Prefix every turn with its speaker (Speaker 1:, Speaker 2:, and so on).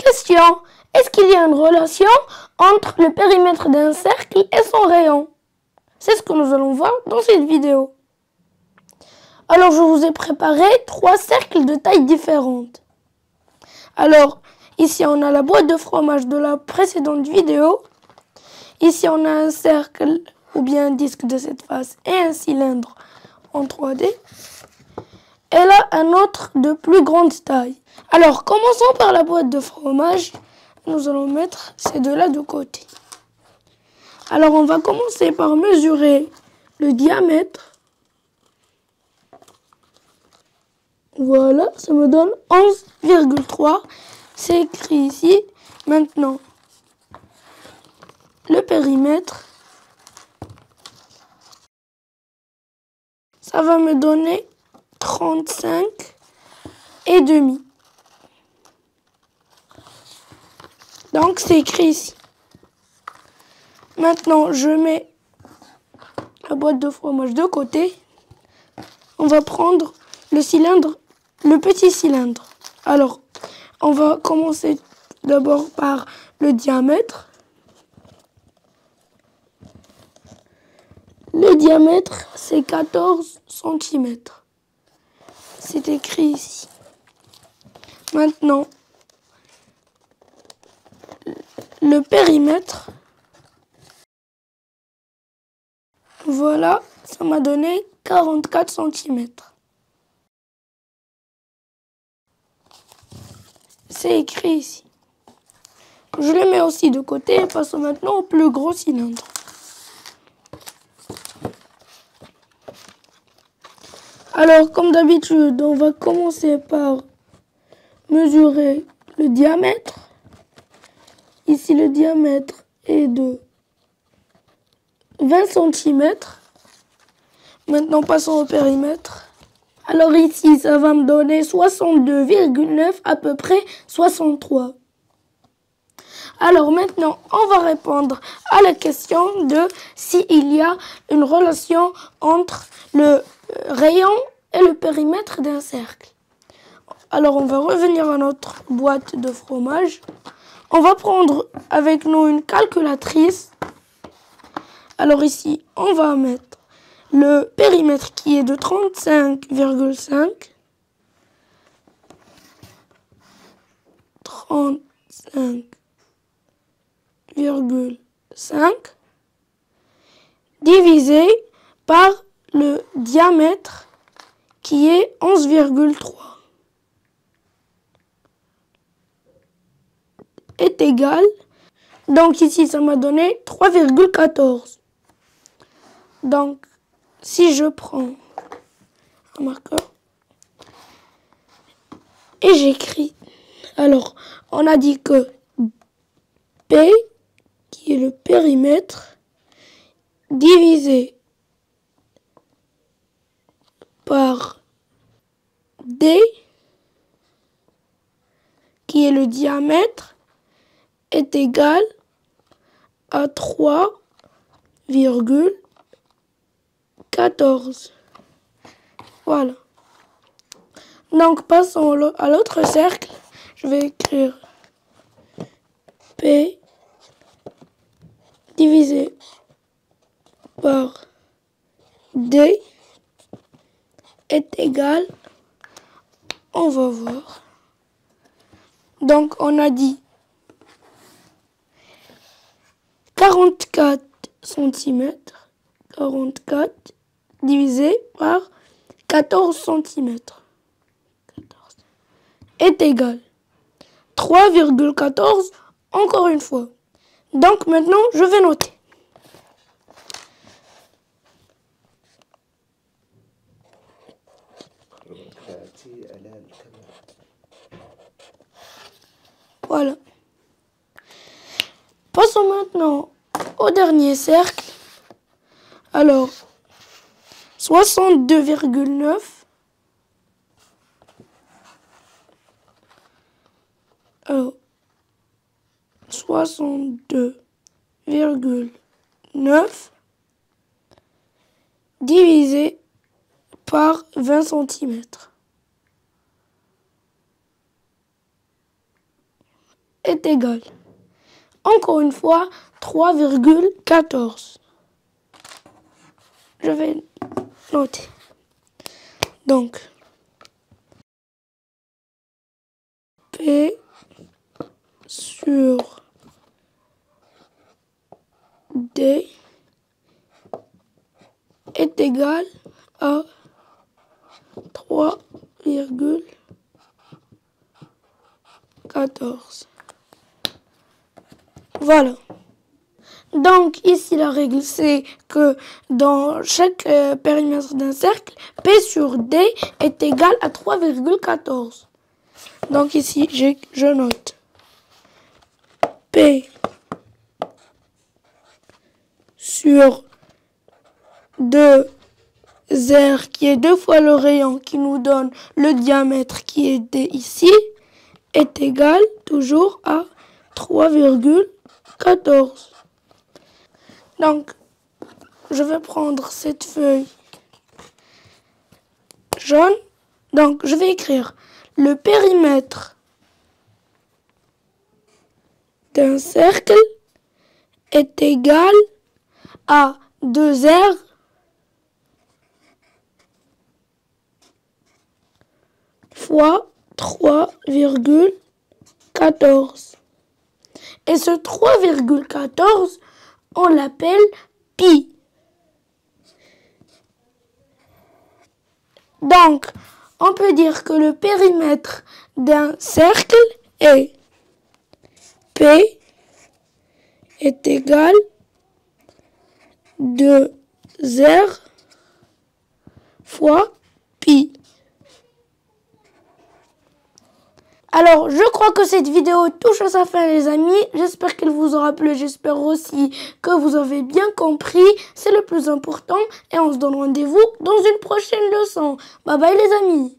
Speaker 1: Question. Est-ce qu'il y a une relation entre le périmètre d'un cercle et son rayon? C'est ce que nous allons voir dans cette vidéo. Alors, je vous ai préparé 3 cercles de tailles différentes. Alors, ici, on a la boîte de fromage de la précédente vidéo. Ici, on a un cercle ou bien un disque de cette face et un cylindre en 3D. Et là, un autre de plus grande taille. Alors, commençons par la boîte de fromage. Nous allons mettre ces deux-là de côté. Alors, on va commencer par mesurer le diamètre. Voilà, ça me donne 11,3. C'est écrit ici. Maintenant, le périmètre, ça va me donner 35,5. Donc, c'est écrit ici. Maintenant, je mets la boîte de fromage de côté. On va prendre le cylindre, le petit cylindre. Alors, on va commencer d'abord par le diamètre. Le diamètre, c'est 14 cm. C'est écrit ici. Maintenant, le périmètre, voilà, ça m'a donné 44 cm. C'est écrit ici. Je le mets aussi de côté et passons maintenant au plus gros cylindre. Alors, comme d'habitude, on va commencer par mesurer le diamètre. Ici, le diamètre est de 20 cm. Maintenant, passons au périmètre. Alors ici, ça va me donner 62,9, à peu près 63. Alors maintenant, on va répondre à la question de s'il y a une relation entre le rayon et le périmètre d'un cercle. Alors on va revenir à notre boîte de fromage. On va prendre avec nous une calculatrice. Alors ici, on va mettre le périmètre qui est de 35,5. 35,5 divisé par le diamètre qui est 11,3 est égal. Donc ici, ça m'a donné 3,14. Donc, si je prends un marqueur et j'écris, alors, on a dit que P, qui est le périmètre, divisé par D, qui est le diamètre, est égal à 3,14. Voilà. Donc, passons à l'autre cercle. Je vais écrire P divisé par D est égal, on va voir. Donc, on a dit 44 cm. 44 divisé par 14 cm. Est égal 3,14 encore une fois. Donc maintenant, je vais noter. Voilà. Passons maintenant au dernier cercle. Alors, 62,9. Alors, 62,9 divisé par 20 cm. est égal, encore une fois, 3,14. Je vais noter. Donc, P sur D est égal à 3,14. Voilà. Donc ici la règle c'est que dans chaque périmètre d'un cercle, P sur D est égal à 3,14. Donc ici je note P sur 2R qui est 2 fois le rayon qui nous donne le diamètre qui est D ici est égal toujours à 3,14. Donc, je vais prendre cette feuille jaune. Donc, je vais écrire le périmètre d'un cercle est égal à 2R fois 3,14. Et ce 3,14, on l'appelle pi. Donc, on peut dire que le périmètre d'un cercle est P est égal à 2R fois pi. Alors, je crois que cette vidéo touche à sa fin, les amis. J'espère qu'elle vous aura plu. J'espère aussi que vous avez bien compris. C'est le plus important. Et on se donne rendez-vous dans une prochaine leçon. Bye bye, les amis.